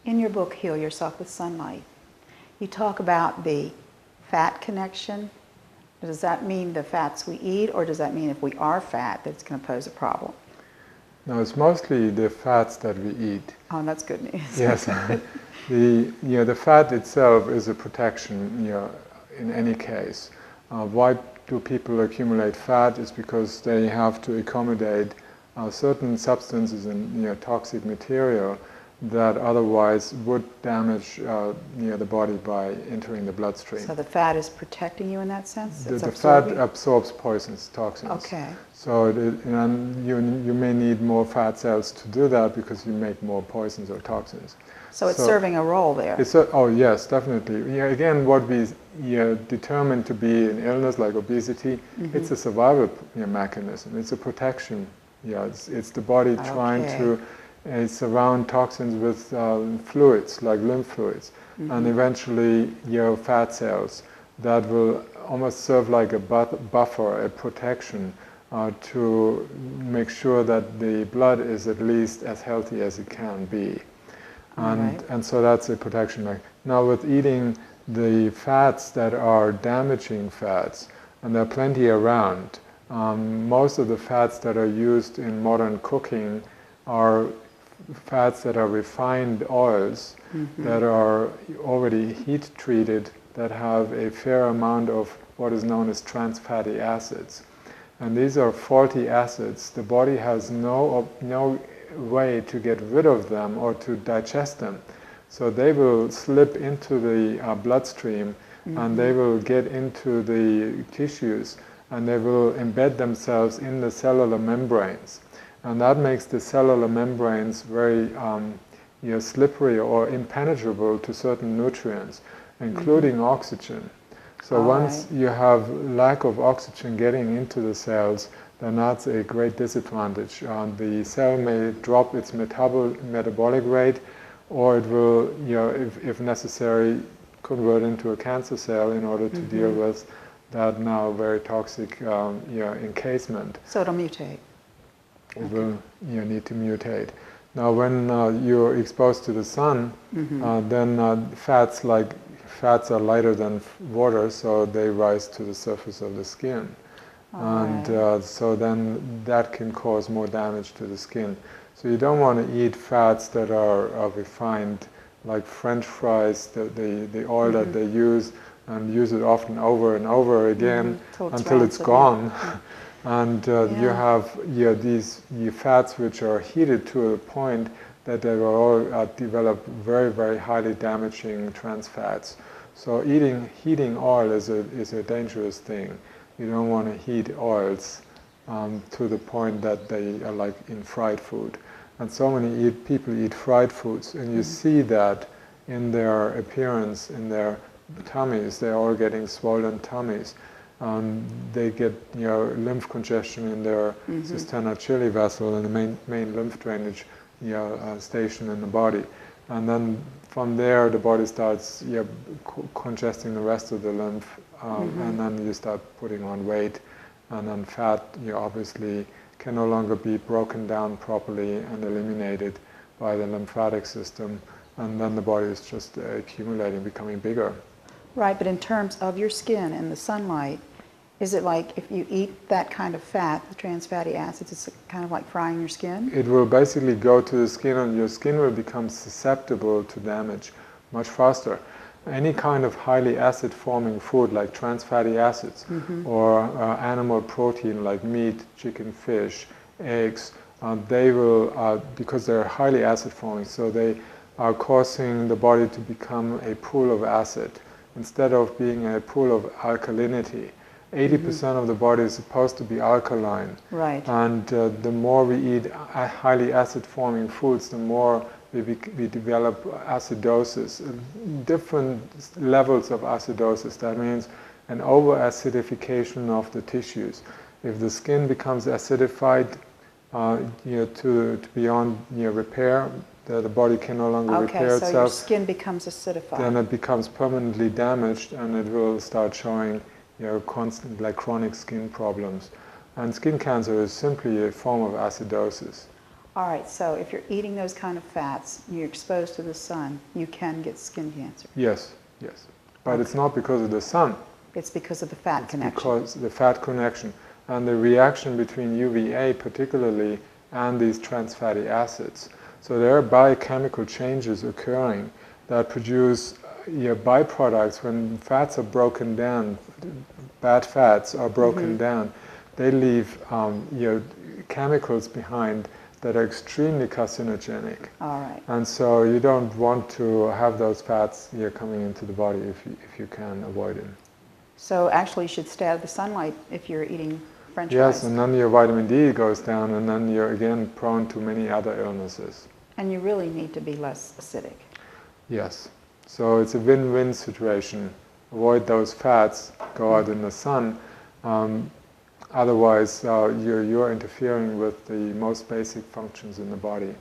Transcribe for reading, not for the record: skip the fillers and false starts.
In your book, Heal Yourself with Sunlight, you talk about the fat connection. Does that mean the fats we eat, or does that mean if we are fat that it's going to pose a problem? No, it's mostly the fats that we eat. Oh, that's good news. Yes, the fat itself is a protection, in any case. Why do people accumulate fat? Is because they have to accommodate certain substances and toxic material that otherwise would damage the body by entering the bloodstream. So the fat is protecting you in that sense? The fat absorbs poisons, toxins. Okay. So you may need more fat cells to do that because you make more poisons or toxins. So it's serving a role there. Oh yes, definitely. Yeah, again, what we determine to be an illness like obesity, it's a survival mechanism. It's a protection. Yeah, it's the body trying to surround toxins with fluids like lymph fluids, and eventually fat cells that will almost serve like a buffer, a protection to make sure that the blood is at least as healthy as it can be. And so that's a protection. Now with eating the fats that are damaging fats, and there are plenty around, most of the fats that are used in modern cooking are fats that are refined oils that are already heat treated, that have a fair amount of what is known as trans fatty acids. And these are faulty acids. The body has no way to get rid of them or to digest them. So they will slip into the bloodstream and they will get into the tissues and they will embed themselves in the cellular membranes. And that makes the cellular membranes very slippery or impenetrable to certain nutrients, including oxygen. So once you have lack of oxygen getting into the cells, then that's a great disadvantage. The cell may drop its metabolic rate, or it will, if necessary, convert into a cancer cell in order to deal with that now very toxic encasement. So it'll mutate. It will need to mutate. Now when you're exposed to the sun, then fats are lighter than water, so they rise to the surface of the skin. So then that can cause more damage to the skin. So you don't want to eat fats that are refined, like French fries, the oil that they use, and use it often over and over again until it's gone. And you have these fats which are heated to a point that they will all develop very, very highly damaging trans fats. So heating oil is a dangerous thing. You don't want to heat oils to the point that they are like in fried food. And so many people eat fried foods, and you see that in their appearance, in their tummies. They're all getting swollen tummies. They get lymph congestion in their cisterna chili vessel and the main lymph drainage station in the body. And then from there the body starts congesting the rest of the lymph, and then you start putting on weight, and then fat obviously can no longer be broken down properly and eliminated by the lymphatic system, and then the body is just accumulating, becoming bigger. Right, but in terms of your skin and the sunlight, is it like if you eat that kind of fat, the trans fatty acids, it's kind of like frying your skin? It will basically go to the skin, and your skin will become susceptible to damage much faster. Any kind of highly acid-forming food like trans fatty acids or animal protein like meat, chicken, fish, eggs, they will, because they're highly acid-forming, so they are causing the body to become a pool of acid instead of being a pool of alkalinity. 80% of the body is supposed to be alkaline. Right. And the more we eat highly acid-forming foods, the more we develop acidosis, different levels of acidosis. That means an over-acidification of the tissues. If the skin becomes acidified to beyond repair, the body can no longer repair itself. Okay, so your skin becomes acidified. Then it becomes permanently damaged, and it will start showing constant, like chronic skin problems. And skin cancer is simply a form of acidosis. All right, so if you're eating those kind of fats, and you're exposed to the sun, you can get skin cancer. Yes, yes. But it's not because of the sun. It's because of the fat connection. Because the fat connection and the reaction between UVA particularly and these trans fatty acids. So there are biochemical changes occurring that produce byproducts. When fats are broken down, bad fats are broken down, they leave chemicals behind that are extremely carcinogenic. All right. And so you don't want to have those fats coming into the body if you can avoid them. So actually you should stay out of the sunlight if you're eating French fries. Yes, and then your vitamin D goes down, and then you're again prone to many other illnesses. And you really need to be less acidic. Yes. So it's a win-win situation. Avoid those fats, go out in the sun. Otherwise, you're interfering with the most basic functions in the body.